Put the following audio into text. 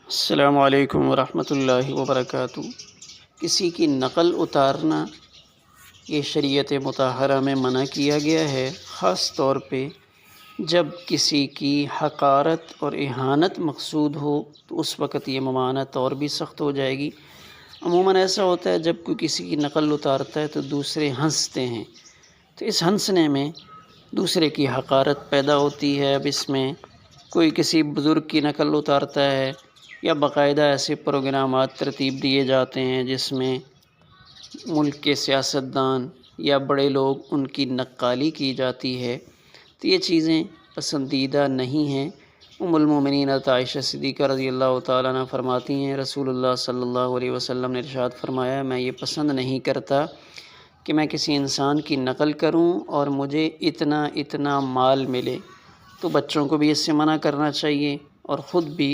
السلام علیکم ورحمۃ اللہ وبرکاتہ۔ کسی کی نقل اتارنا یہ شریعت مطہرہ میں منع کیا گیا ہے، خاص طور پہ جب کسی کی حقارت اور اہانت مقصود ہو تو اس وقت یہ ممانعت اور بھی سخت ہو جائے گی۔ عموماً ایسا ہوتا ہے جب کوئی کسی کی نقل اتارتا ہے تو دوسرے ہنستے ہیں، تو اس ہنسنے میں دوسرے کی حقارت پیدا ہوتی ہے۔ اب اس میں کوئی کسی بزرگ کی نقل اتارتا ہے یا باقاعدہ ایسے پروگرامات ترتیب دیے جاتے ہیں جس میں ملک کے سیاستدان یا بڑے لوگ ان کی نقالی کی جاتی ہے، تو یہ چیزیں پسندیدہ نہیں ہیں۔ ام المومنین عائشہ صدیقہ رضی اللہ تعالیٰ عنہ فرماتی ہیں، رسول اللہ صلی اللہ علیہ وسلم نے ارشاد فرمایا، میں یہ پسند نہیں کرتا کہ میں کسی انسان کی نقل کروں اور مجھے اتنا مال ملے۔ تو بچوں کو بھی اس سے منع کرنا چاہیے اور خود بھی